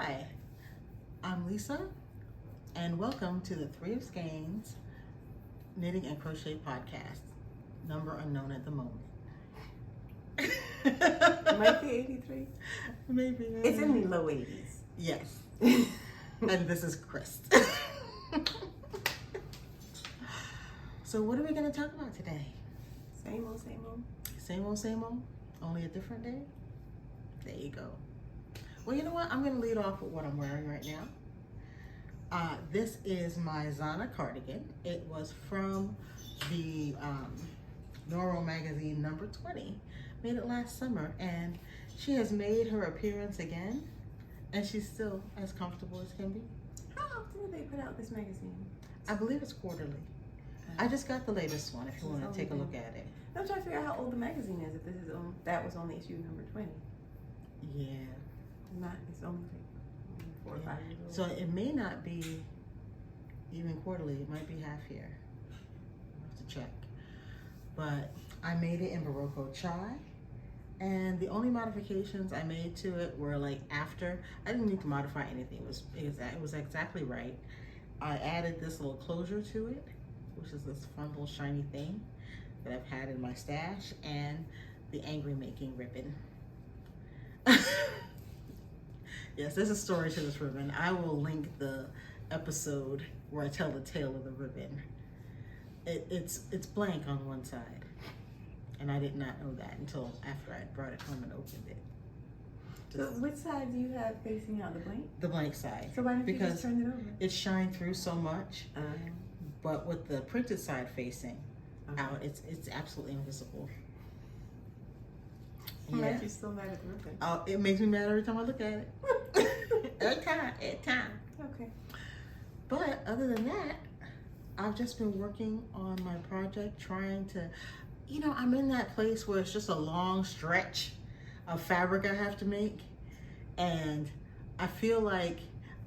Hi, I'm Lisa, and welcome to the Three of Skeins Knitting and Crochet Podcast, number unknown at the moment. Might be 83. Maybe. It's in the low 80s. Yes. And this is Cryss. So what are we going to talk about today? Same old, same old. Same old, same old? Only a different day? There you go. Well, you know what? I'm going to lead off with what I'm wearing right now. This is my Zana cardigan. It was from the Noro magazine number 20. Made it last summer, and she has made her appearance again, and she's still as comfortable as can be. How often do they put out this magazine? I believe it's quarterly. I just got the latest one if you want to take a look at it. I'm trying to figure out how old the magazine is. If this is that was only issue number 20. Yeah. It's only like 4 or 5 years old. So it may not be even quarterly. It might be half year. I'll have to check. But I made it in Barocco Chai, and the only modifications I made to it were like after. I didn't need to modify anything. It was exactly right. I added this little closure to it, which is this fun little shiny thing that I've had in my stash, and the angry making ribbon. Yes, there's a story to this ribbon. I will link the episode where I tell the tale of the ribbon. It's blank on one side, and I did not know that until after I brought it home and opened it. So which side do you have facing out? The blank? The blank side. So why didn't you just turn it over? It shined through so much, but with the printed side facing out, it's absolutely invisible. Makes you still mad at the ribbon. Oh, it makes me mad every time I look at it. Every time. Okay. But other than that, I've just been working on my project, trying to, I'm in that place where it's just a long stretch of fabric I have to make. And I feel like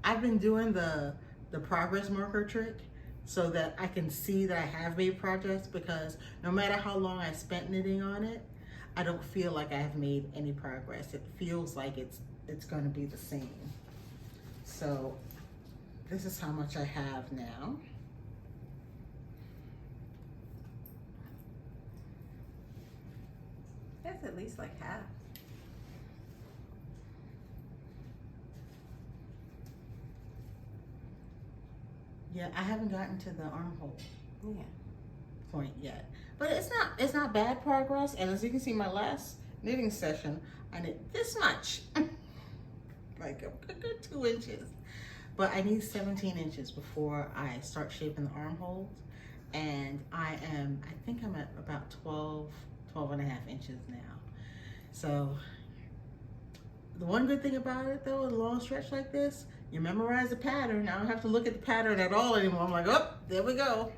I've been doing the progress marker trick so that I can see that I have made progress, because no matter how long I spent knitting on it, I don't feel like I have made any progress. It feels like it's going to be the same. So this is how much I have now. That's at least like half. Yeah, I haven't gotten to the armhole point yet. But it's not bad progress. And as you can see, my last knitting session, I knit this much. Like a good 2 inches. But I need 17 inches before I start shaping the armholes. And I think I'm at about 12 and a half inches now. So the one good thing about it though, a long stretch like this, you memorize the pattern. I don't have to look at the pattern at all anymore. I'm like, oh, there we go.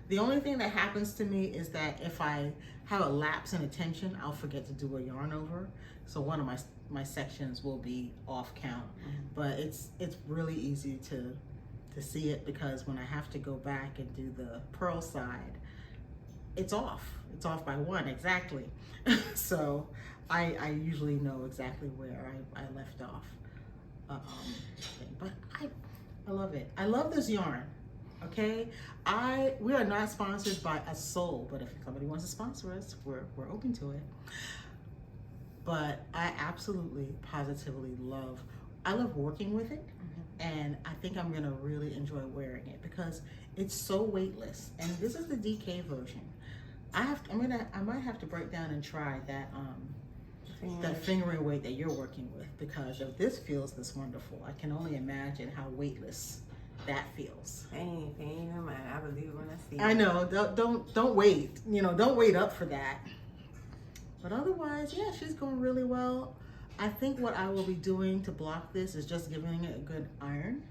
The only thing that happens to me is that if I have a lapse in attention, I'll forget to do a yarn over. So one of my sections will be off count. But it's really easy to see it, because when I have to go back and do the purl side, it's off. It's off by 1 exactly. So I usually know exactly where I left off. But I love it. I love this yarn. Okay, we are not sponsored by a soul, but if somebody wants to sponsor us, we're open to it. But I absolutely, positively love working with it, and I think I'm gonna really enjoy wearing it because it's so weightless. And this is the DK version. I might have to break down and try that fingering weight that you're working with, because if this feels this wonderful, I can only imagine how weightless that feels. Ain't no mind. I believe it when I see it. I know. Don't wait. Don't wait up for that. But otherwise, yeah, she's going really well. I think what I will be doing to block this is just giving it a good iron,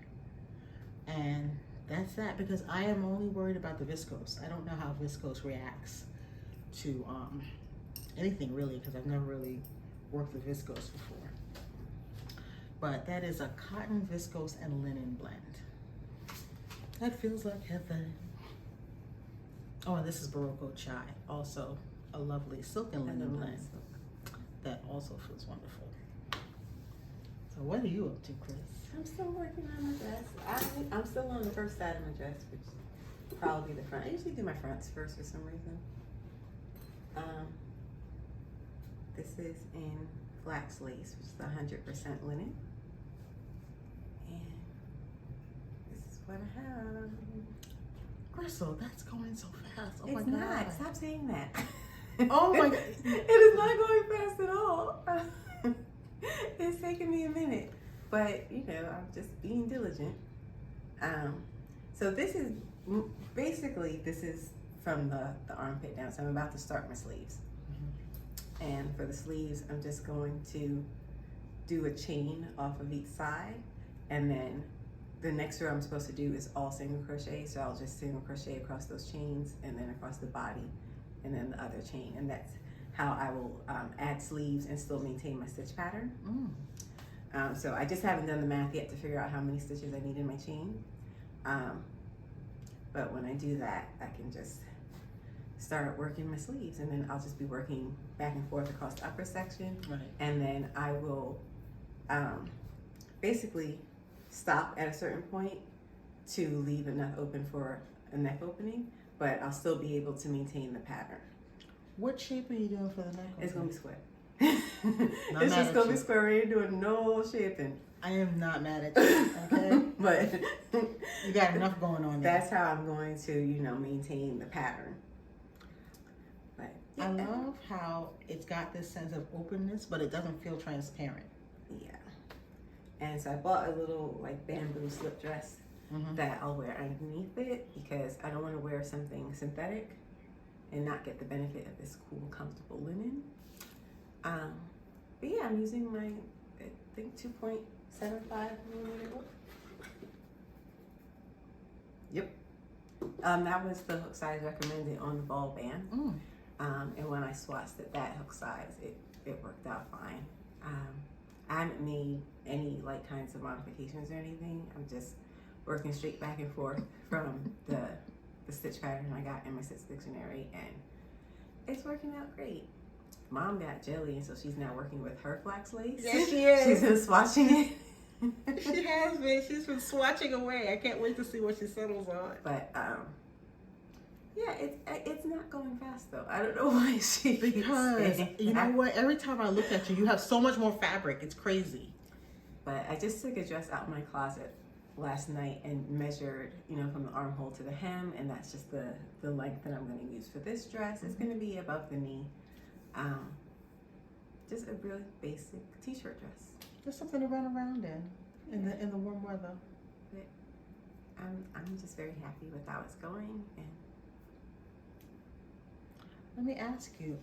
and that's that. Because I am only worried about the viscose. I don't know how viscose reacts to anything really, because I've never really worked with viscose before. But that is a cotton, viscose, and linen blend. That feels like heaven. Oh, and this is Barocco Chai, also a lovely silk and linen blend that also feels wonderful. So what are you up to, Cryss? I'm still working on my dress. I'm still on the first side of my dress, which will probably be the front. I usually do my fronts first for some reason. This is in flax lace, which is 100% linen. And this is what I have. Crystal, that's going so fast. Oh It's my not. God. Stop saying that. Oh my God. It is not going fast at all. It's taking me a minute, but you know, I'm just being diligent. So this is basically, this is from the armpit down. So I'm about to start my sleeves. And for the sleeves, I'm just going to do a chain off of each side, and then the next row I'm supposed to do is all single crochet. So I'll just single crochet across those chains and then across the body and then the other chain. And that's how I will add sleeves and still maintain my stitch pattern. So I just haven't done the math yet to figure out how many stitches I need in my chain. But when I do that, I can just start working my sleeves, and then I'll just be working back and forth across the upper section. Right. And then I will basically stop at a certain point to leave enough open for a neck opening, but I'll still be able to maintain the pattern. What shape are you doing for the neck? It's gonna be square. Not It's mad just at gonna you. be square. We ain't doing no shaping. I am not mad at you, okay? But You got enough going on there. that's how I'm going to, you know, maintain the pattern. But I love how it's got this sense of openness, but it doesn't feel transparent. yeah. And so I bought a little like bamboo slip dress that I'll wear underneath it because I don't want to wear something synthetic and not get the benefit of this cool, comfortable linen. But yeah, I'm using my, I think 2.75 millimeter hook. Yep. That was the hook size recommended on the ball band. And when I swatched at that hook size, it worked out fine. I haven't made any like kinds of modifications or anything. I'm just working straight back and forth from the stitch pattern I got in my stitch dictionary, and it's working out great. Mom got jelly, and so she's now working with her flax lace. Yes, she is. She's been swatching it. She has been. She's been swatching away. I can't wait to see what she settles on. But yeah, it's not going fast though. I don't know why she keeps Because saying you know that. what? Every time I look at you, you have so much more fabric. It's crazy. But I just took a dress out of my closet last night and measured, you know, from the armhole to the hem, and that's just the length that I'm going to use for this dress. It's going to be above the knee. Just a really basic t-shirt dress. Just something to run around in the warm weather. But I'm just very happy with how it's going. And Let me ask you,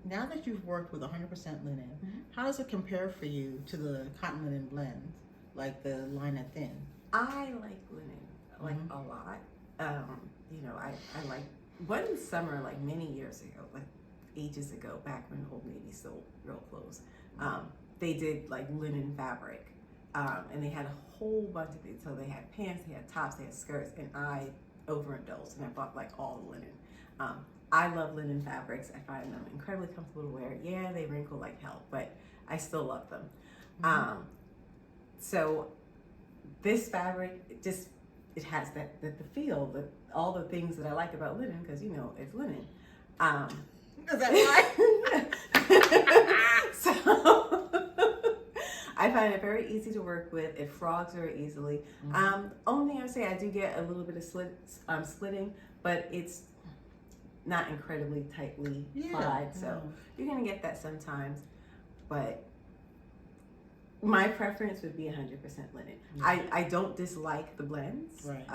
now that you've worked with 100% linen, how does it compare for you to the cotton linen blends, like the line at thin? I like linen, like a lot. You know, I like one summer, like many years ago, like ages ago, back when Old Navy sold real clothes, they did like linen fabric, and they had a whole bunch of things. So they had pants, they had tops, they had skirts, and I overindulged and I bought like all the linen. I love linen fabrics. I find them incredibly comfortable to wear. Yeah, they wrinkle like hell, but I still love them. So this fabric, it has that the feel, all the things that I like about linen, because you know it's linen. Is that right? So I find it very easy to work with. It frogs very easily. Only thing I would say, I do get a little bit of slitting, but it's not incredibly tightly plied, so you're gonna get that sometimes. But my preference would be 100% linen. I don't dislike the blends, Right.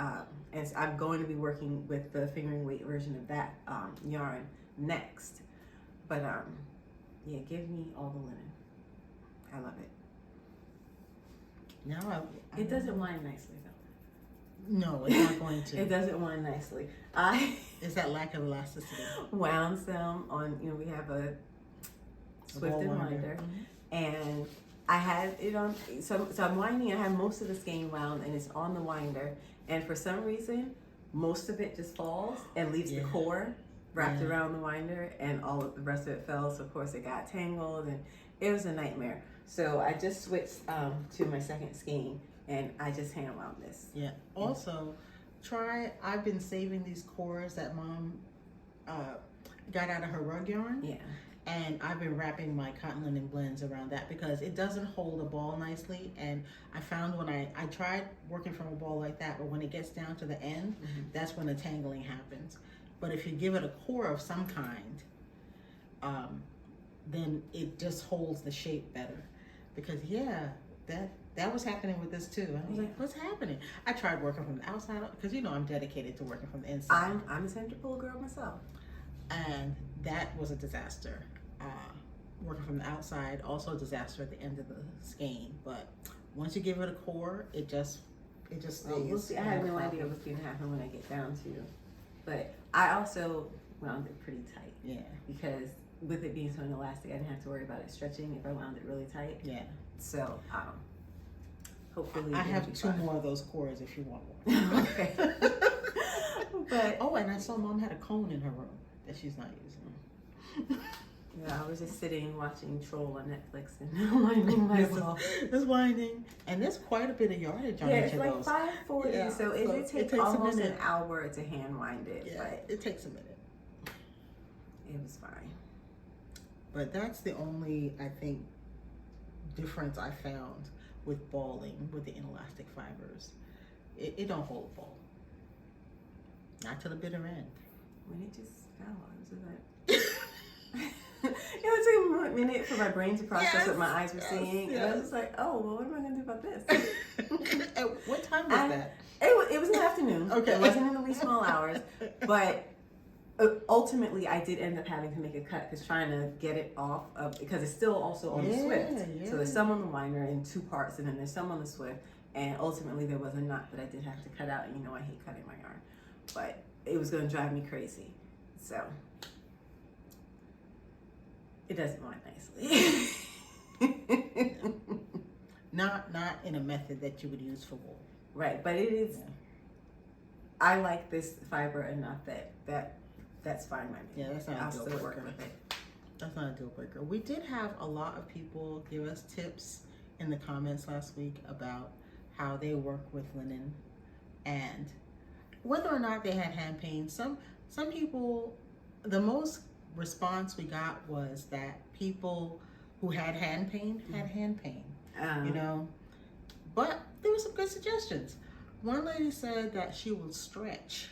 And so I'm going to be working with the fingering weight version of that yarn next. But yeah, give me all the linen. I love it. Now It doesn't wind nicely though. No, it's not going to. It doesn't wind nicely. It's that lack of elasticity. Wound them on, you know, we have a Swift and winder, and I had it on, so I'm winding, I have most of the skein wound and it's on the winder, and for some reason most of it just falls and leaves the core wrapped around the winder, and all of the rest of it fell. So of course it got tangled and it was a nightmare. So I just switched to my second skein, and I just hand wound this. Yeah. Also, I've been saving these cores that Mom got out of her rug yarn. Yeah. And I've been wrapping my cotton linen blends around that because it doesn't hold a ball nicely. And I found when I tried working from a ball like that, but when it gets down to the end, that's when the tangling happens. But if you give it a core of some kind, then it just holds the shape better. Because that was happening with this too. I was like, what's happening? I tried working from the outside because I'm dedicated to working from the inside. I'm a centrifugal girl myself. And that was a disaster. Working from the outside, also a disaster at the end of the skein. But once you give it a core, it just stays. We'll see. I have no idea what's going to happen when I get down to. But I also wound it pretty tight. Yeah. Because with it being so inelastic, I didn't have to worry about it stretching if I wound it really tight. Yeah. So hopefully I have two more of those cores if you want one. Okay. But and I saw Mom had a cone in her room that she's not using. Yeah, I was just sitting watching Troll on Netflix and winding myself. It's winding, and there's quite a bit of yardage on each of those. It's like 540, Yeah, so it takes almost an hour to hand wind it. Yeah, but it takes a minute. It was fine. But that's the only, I think, difference I found with balling with the inelastic fibers. It don't hold a ball. Not to the bitter end. When it just fell, I was like... It took a minute for my brain to process what my eyes were seeing. And I was just like, oh, well, what am I going to do about this? At what time was that? It was in the afternoon. Okay. It wasn't in the wee small hours. But ultimately, I did end up having to make a cut because trying to get it off because it's still also on the Swift. Yeah. So there's some on the winder in two parts, and then there's some on the Swift. And ultimately, there was a knot that I did have to cut out. And I hate cutting my yarn. But it was going to drive me crazy. So... it doesn't wind nicely. Not in a method that you would use for wool. Right, but it is. Yeah. I like this fiber enough that's fine by me. Yeah, that's not I'll a deal still breaker. work with it. That's not a deal breaker. We did have a lot of people give us tips in the comments last week about how they work with linen and whether or not they had hand pain. Some people, the most response we got was that people who had hand pain had hand pain, but there were some good suggestions. One lady said that she will stretch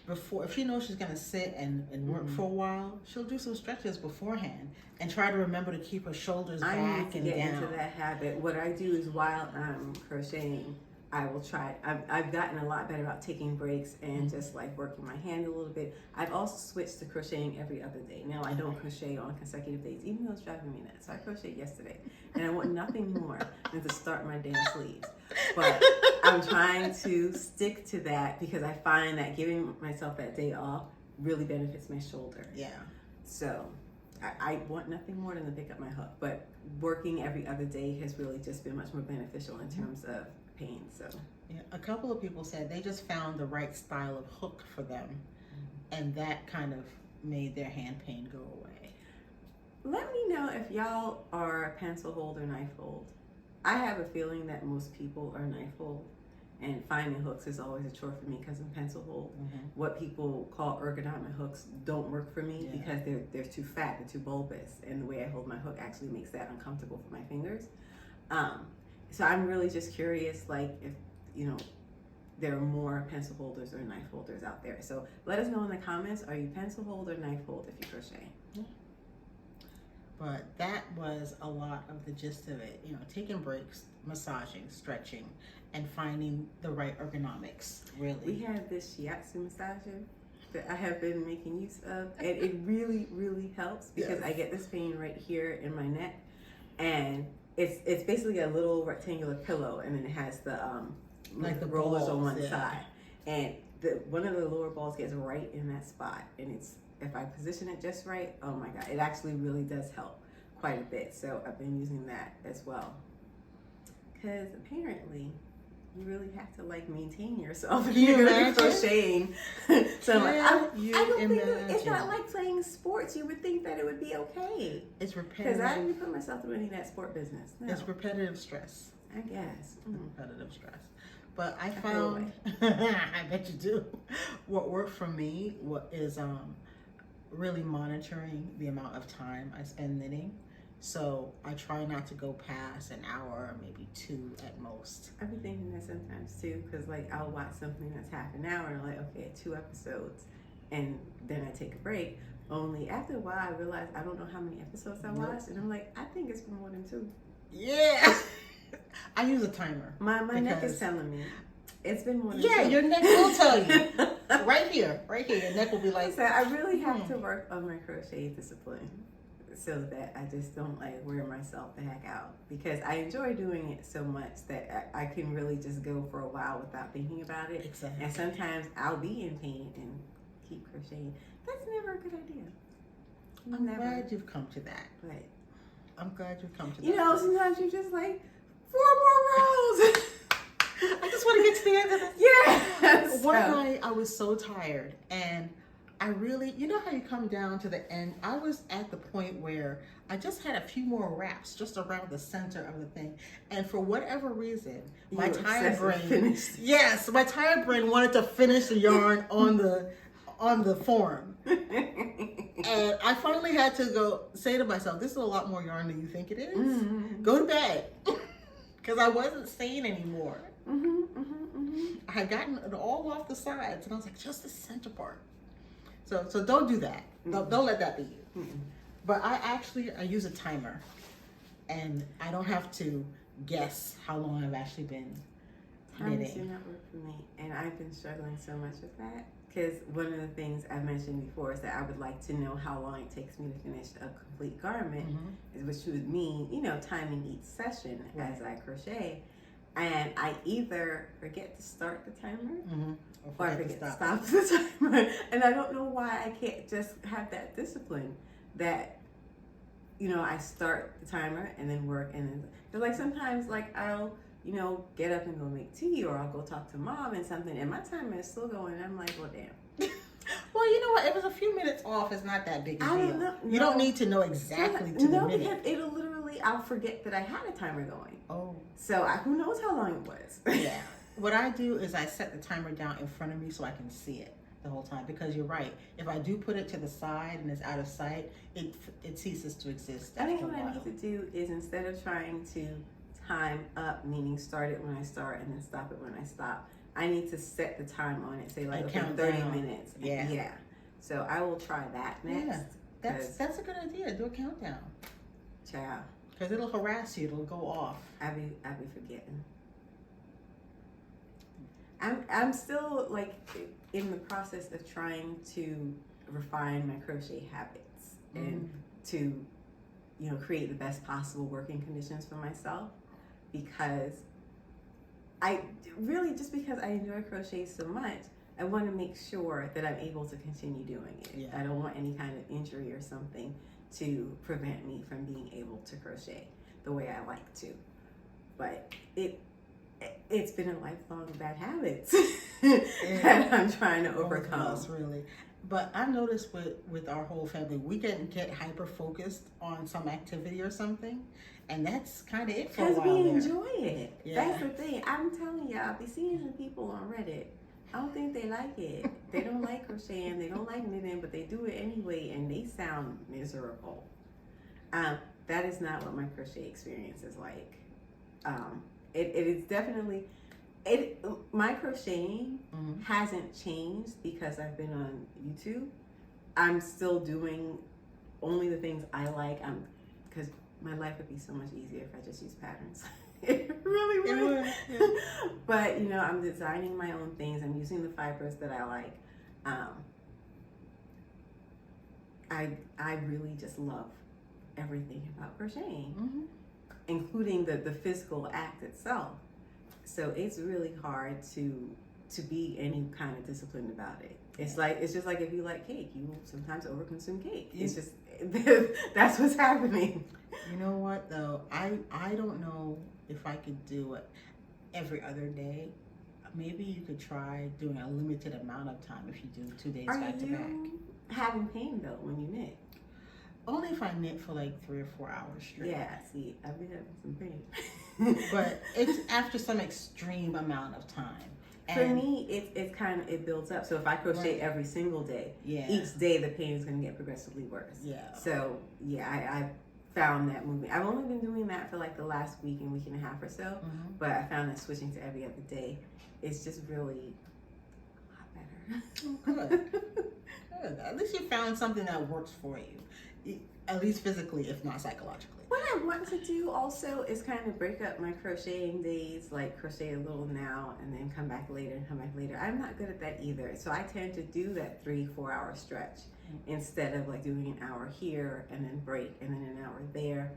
before, if she knows she's going to sit and work for a while, she'll do some stretches beforehand and try to remember to keep her shoulders back and down. I need to get into that habit. What I do is while I'm crocheting, I will try. I've gotten a lot better about taking breaks and just like working my hand a little bit. I've also switched to crocheting every other day. Now I don't crochet on consecutive days, even though it's driving me nuts. So I crocheted yesterday, and I want nothing more than to start my damn sleeves. But I'm trying to stick to that because I find that giving myself that day off really benefits my shoulder. Yeah. So I want nothing more than to pick up my hook. But working every other day has really just been much more beneficial in terms of pain. So yeah, a couple of people said they just found the right style of hook for them, and that kind of made their hand pain go away. Let me know if y'all are pencil hold or knife hold. I have a feeling that most people are knife hold, and finding hooks is always a chore for me because I'm pencil hold. What people call ergonomic hooks don't work for me because they're too fat, they're too bulbous, and the way I hold my hook actually makes that uncomfortable for my fingers. So I'm really just curious, like, if, there are more pencil holders or knife holders out there. So let us know in the comments, are you pencil hold or knife hold if you crochet? Yeah. But that was a lot of the gist of it. Taking breaks, massaging, stretching, and finding the right ergonomics, really. We have this shiatsu massager that I have been making use of, and it really, really helps because I get this pain right here in my neck, and it's basically a little rectangular pillow, and then it has the like the rollers balls, on one side, and one of the lower balls gets right in that spot, and if I position it just right, oh my god, it actually really does help quite a bit. So I've been using that as well, because apparently you really have to like maintain yourself if Can you you're gonna be imagine? crocheting. So I'm like, I You don't think imagine? it's not like playing sports. You would think that it would be okay. It's Because repetitive. I didn't put myself through any of that sport business. No, It's repetitive stress. I guess. Repetitive stress. But I feel found, I bet you do. What worked for me is really monitoring the amount of time I spend knitting. So I try not to go past an hour, maybe 2 at most. I've been thinking that sometimes too, because like I'll watch something that's half an hour and I'm like, okay, 2 episodes, and then I take a break. Only after a while I realize I don't know how many episodes I watched, and I'm like, I think it's been more than 2. Yeah. I use a timer. My neck is telling me it's been more than 2. Yeah, your neck will tell you. Right here. Your neck will be like. So I really have to work on my crochet discipline so that I just don't like wear myself the heck out, because I enjoy doing it so much that I can really just go for a while without thinking about it. Exactly. And sometimes I'll be in pain and keep crocheting. That's never a good idea. I'm glad you've come to that. But I'm glad you've come to that. you know, sometimes you're just like 4 more rows. I just want to get to the end of this. Yes. One night I was so tired, and I really, you know how you come down to the end? I was at the point where I just had a few more wraps just around the center of the thing. And for whatever reason, my tired brain, yes, my tired brain wanted to finish the yarn on the form. And I finally had to go say to myself, this is a lot more yarn than you think it is. Mm-hmm. Go to bed. Because I wasn't sane anymore. I had gotten it all off the sides, and I was like, just the center part. So don't do that. Don't let that be you. But I use a timer, and I don't have to guess how long I've actually been knitting. Timers do not work for me, and I've been struggling so much with that, because one of the things I mentioned before is that I would like to know how long it takes me to finish a complete garment, which would mean, you know, timing each session as I crochet. And I either forget to start the timer or I forget to stop the timer. And I don't know why I can't just have that discipline that, you know, I start the timer and then work. And then, cause like sometimes like I'll, you know, get up and go make tea, or I'll go talk to mom and something, and my timer is still going. And I'm like, well, damn. Well, you know what? If it's a few minutes off, it's not that big a deal. don't know. You don't need to know exactly to the minute. Because it'll literally, I'll forget that I had a timer going. Oh. So who knows how long it was. Yeah. What I do is I set the timer down in front of me so I can see it the whole time. Because you're right. If I do put it to the side and it's out of sight, it ceases to exist. I think what I need to do is, instead of trying to time up, meaning start it when I start and then stop it when I stop, I need to set the time on it. Say like, okay, 30 minutes. Yeah. So I will try that next. Yeah. That's a good idea. Do a countdown. Ciao. Because it'll harass you. It'll go off. I be forgetting. I'm still like in the process of trying to refine my crochet habits and to, you know, create the best possible working conditions for myself, because I really, just because I enjoy crochet so much, I want to make sure that I'm able to continue doing it. Yeah. I don't want any kind of injury or something to prevent me from being able to crochet the way I like to. But it's been a lifelong bad habits that I'm trying to overcome. Us, really. But I've noticed with our whole family, we can get hyper focused on some activity or something, and that's kind of it for a while. Because we enjoy it. Yeah. That's the thing. I'm telling y'all, I'll be seeing some people on Reddit. I don't think they like it. They don't like crocheting, they don't like knitting, but they do it anyway, and they sound miserable. That is not what my crochet experience is like. It is definitely, my crocheting hasn't changed because I've been on YouTube. I'm still doing only the things I like. Because my life would be so much easier if I just used patterns. It really would. Yeah. But, you know, I'm designing my own things. I'm using the fibers that I like. I really just love everything about crocheting, including the physical act itself. So it's really hard to be any kind of disciplined about it. It's just like if you like cake, you sometimes overconsume cake. It's just that's what's happening. You know what though? I don't know if I could do it. every other day, maybe you could try doing a limited amount of time if you do 2 days Are back to back. you having pain though when you knit? Only if I knit for like 3 or 4 hours straight. Yeah, see, I've been having some pain. But it's after some extreme amount of time. For me, it's kind of, it builds up. So if I crochet every single day, each day the pain is going to get progressively worse. Yeah. So yeah, I found that moving. I've only been doing that for like the last week and a half or so, but I found that switching to every other day is just really a lot better. Good. Good. At least you found something that works for you, at least physically, if not psychologically. What I want to do also is kind of break up my crocheting days, like crochet a little now and then come back later and come back later. I'm not good at that either. So I tend to do that 3-4 hour stretch instead of like doing an hour here and then break and then an hour there.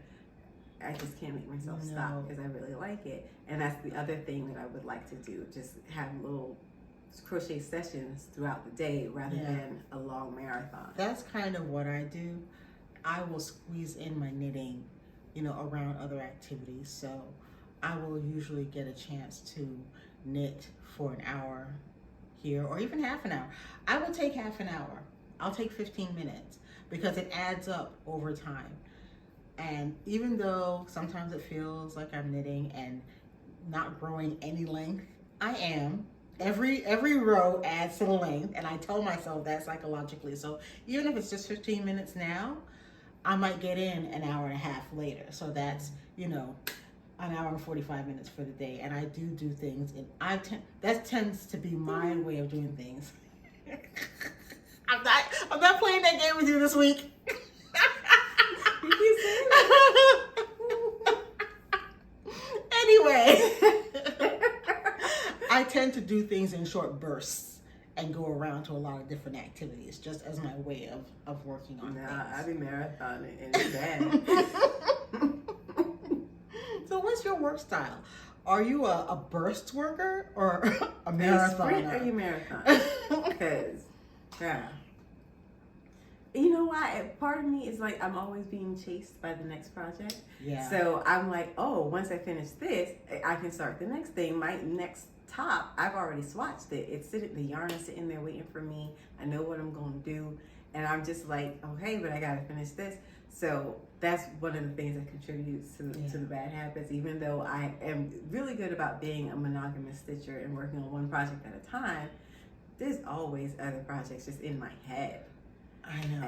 I just can't make myself stop because I really like it. And that's the other thing that I would like to do, just have little crochet sessions throughout the day rather than a long marathon. That's kind of what I do. I will squeeze in my knitting, you know, around other activities. So I will usually get a chance to knit for an hour here or even half an hour. I will take half an hour. I'll take 15 minutes because it adds up over time. And even though sometimes it feels like I'm knitting and not growing any length, I am. Every row adds to the length, and I tell myself that psychologically. So even if it's just 15 minutes now, I might get in an hour and a half later. So that's, you know, an hour and 45 minutes for the day. And I do things, and that tends to be my way of doing things. I'm not playing that game with you this week. Anyway, I tend to do things in short bursts and go around to a lot of different activities just as my way of working on things. I be marathoning and it's bad. So what's your work style? Are you a burst worker or a marathoner? Sprint or you marathon? Because, yeah. You know why? Part of me is like, I'm always being chased by the next project. Yeah. So I'm like, oh, once I finish this, I can start the next thing. My next top, I've already swatched it. It's sitting, the yarn is sitting there waiting for me. I know what I'm going to do. And I'm just like, okay, but I got to finish this. So that's one of the things that contributes to the bad habits. Even though I am really good about being a monogamous stitcher and working on one project at a time, there's always other projects just in my head. I know.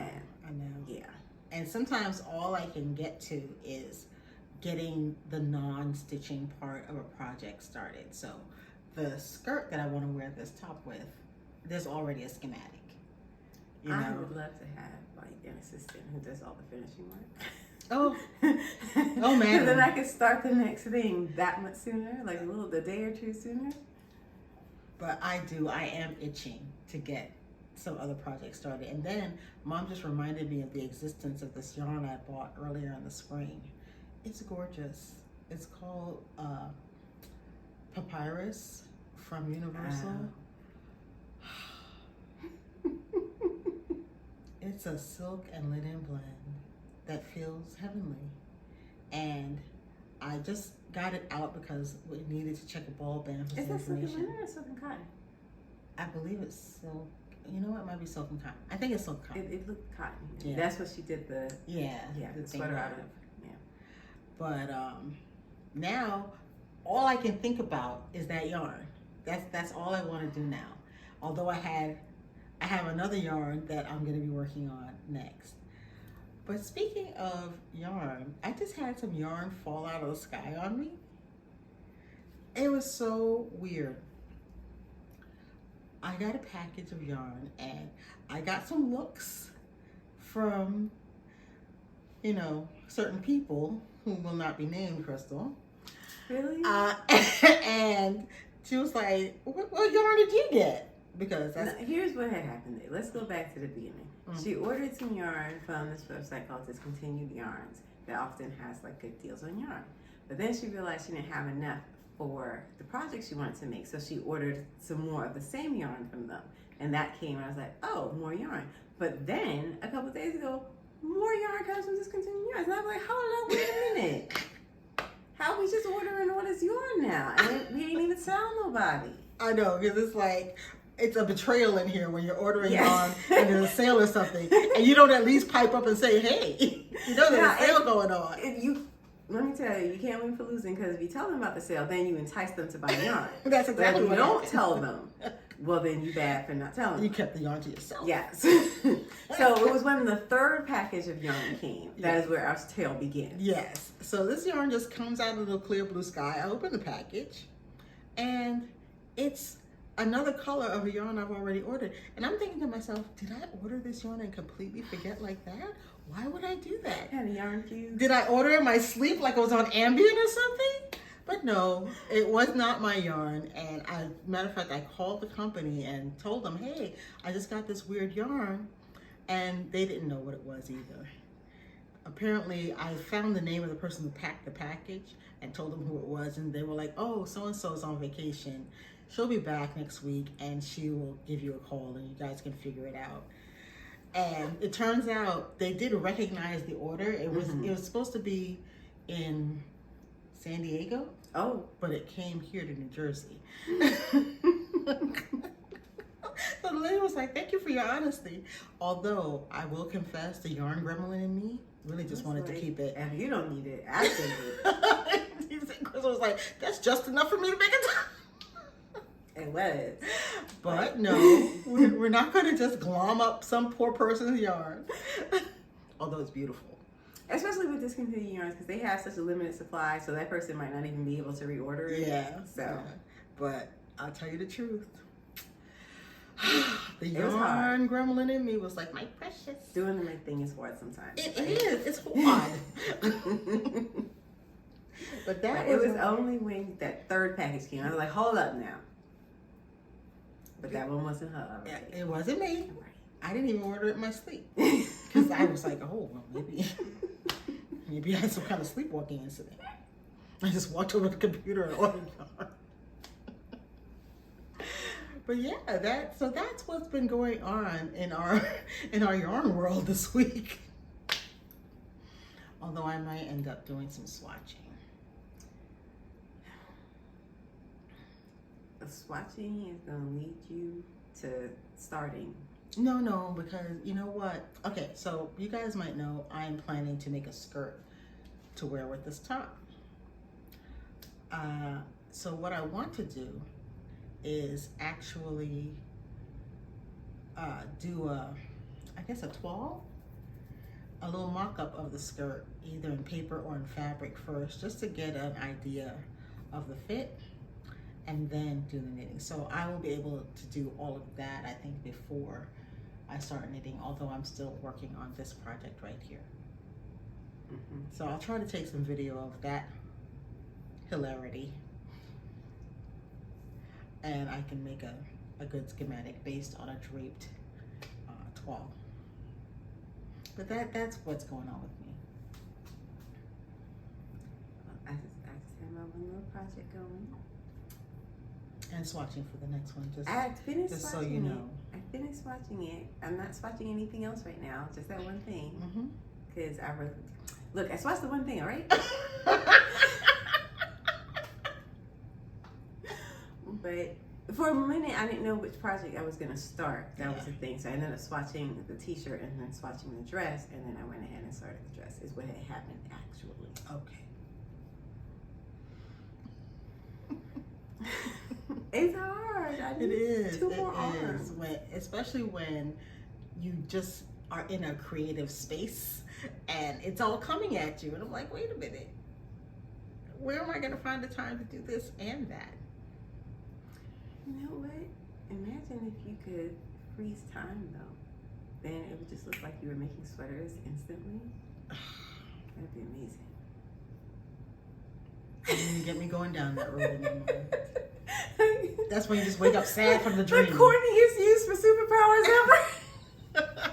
Yeah. And sometimes all I can get to is getting the non-stitching part of a project started. So the skirt that I want to wear this top with, there's already a schematic. You know? I would love to have like an assistant who does all the finishing work. Oh man. And then I can start the next thing that much sooner, like the day or two sooner. But I am itching to get some other projects started. And then Mom just reminded me of the existence of this yarn I bought earlier in the spring. It's gorgeous. It's called Papyrus from Universal. It's a silk and linen blend that feels heavenly. And I just got it out because we needed to check a ball band for some information. Is that silk and linen or silk and cotton? I believe it's silk. You know what? It might be silk and cotton. I think it's silk and cotton. It looked cotton. Yeah. That's what she did the sweater out of. Yeah. But now all I can think about is that yarn. That's all I want to do now. Although I have another yarn that I'm going to be working on next. But speaking of yarn, I just had some yarn fall out of the sky on me. It was so weird. I got a package of yarn and I got some looks from, you know, certain people who will not be named, Crystal. Really? And she was like, what yarn did you get? Because here's what had happened there. Let's go back to the beginning. She ordered some yarn from this website called Discontinued Yarns that often has like good deals on yarn. But then she realized she didn't have enough for the project she wanted to make. So she ordered some more of the same yarn from them. And that came and I was like, oh, more yarn. But then a couple of days ago, more yarn comes from Discontinued Yarns. And I'm like, hold up, wait a minute. How are we just ordering all this this yarn now, and we ain't even tell nobody. I know, because it's like, it's a betrayal in here when you're ordering Yes. yarn and there's a sale or something, and you don't at least pipe up and say, hey, you know there's Now, a sale going on. Let me tell you, you can't win for losing, because if you tell them about the sale, then you entice them to buy yarn. That's But exactly if you what don't happened. tell them, well, then you bad for not telling You them. kept the yarn to yourself. Yes. So it was when the third package of yarn came. That is where our tale begins. Yes. So this yarn just comes out of the clear blue sky. I open the package, and it's another color of a yarn I've already ordered. And I'm thinking to myself, did I order this yarn and completely forget like that? Why would I do that? Had a yarn fuse. Did I order it in my sleep like I was on Ambien or something? But no, it was not my yarn. And matter of fact, I called the company and told them, hey, I just got this weird yarn. And they didn't know what it was either. Apparently, I found the name of the person who packed the package and told them who it was. And they were like, oh, so-and-so is on vacation. She'll be back next week and she will give you a call and you guys can figure it out. And it turns out they did recognize the order. It was supposed to be in San Diego. Oh. But it came here to New Jersey. So the lady was like, thank you for your honesty. Although I will confess, the yarn gremlin in me really just wanted to keep it. And you don't need it. I think it. Chris was like, that's just enough for me to make it. It was. But no, we're not going to just glom up some poor person's yarn. Although it's beautiful. Especially with discontinued yarns, because they have such a limited supply, so that person might not even be able to reorder it. Yeah. So. Yeah. But I'll tell you the truth. The It was hard. yarn gremlin in me was like, my precious. Doing the right thing is hard sometimes. It is. It's hard. But it was only when that third package came. I was like, hold up now. But that one wasn't her. Right? Yeah, it wasn't me. Right. I didn't even order it in my sleep. Because I was like, oh, well, maybe I had some kind of sleepwalking incident. I just walked over to the computer and ordered yarn. But yeah, that's what's been going on in our yarn world this week. Although I might end up doing some swatching. The swatching is going to lead you to starting. No, because you know what? Okay, so you guys might know I'm planning to make a skirt to wear with this top. So what I want to do is actually do I guess a toile, a little mock-up of the skirt, either in paper or in fabric first, just to get an idea of the fit, and then do the knitting. So I will be able to do all of that, I think, before I start knitting, although I'm still working on this project right here. So I'll try to take some video of that hilarity, and I can make a good schematic based on a draped toile. But that's what's going on with me. I just have my one little project going. And swatching for the next one, I finished just swatching so you know. it. I finished swatching it. I'm not swatching anything else right now, just that one thing. Because I really... Look, I swatched the one thing, all right? But for a minute, I didn't know which project I was going to start. That was the thing. So I ended up swatching the t-shirt and then swatching the dress. And then I went ahead and started the dress, is what had happened actually. Okay. It's hard. I It need is. two more arms. Especially when you just are in a creative space and it's all coming at you. And I'm like, wait a minute. Where am I going to find the time to do this and that? You know what? Imagine if you could freeze time, though. Then it would just look like you were making sweaters instantly. That'd be amazing. You didn't get me going down that road anymore. That's when you just wake up sad from the dream. The corniest use for superpowers ever.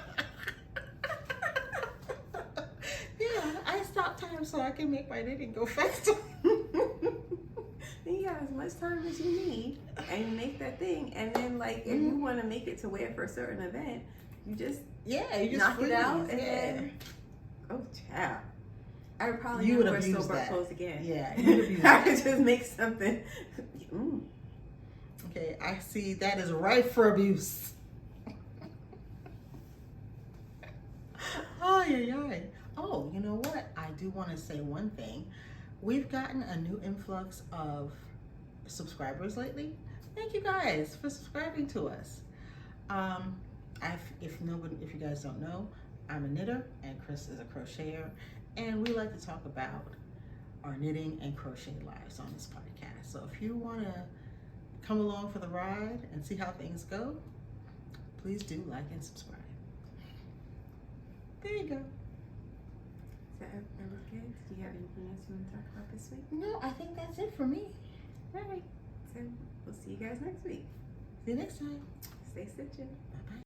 Yeah, I stopped time so I can make my knitting go faster. You have as much time as you need and you make that thing. And then, like, if you want to make it to wear for a certain event, you just you just knock freeze. it out and then, oh, child. I would probably You never would wear abuse store-bought that. clothes again. Yeah, you would abuse I that. could just make something. Okay, I see that is ripe for abuse. Oh, yeah. Oh, you know what? I do want to say one thing. We've gotten a new influx of subscribers lately. Thank you guys for subscribing to us. If you guys don't know, I'm a knitter and Cryss is a crocheter, and we like to talk about our knitting and crochet lives on this podcast. So if you want to come along for the ride and see how things go, please do like and subscribe. There you go. That was good. Do you have anything else you want to talk about this week? No, I think that's it for me. All right. So we'll see you guys next week. See you next time. Stay stitching. Bye-bye.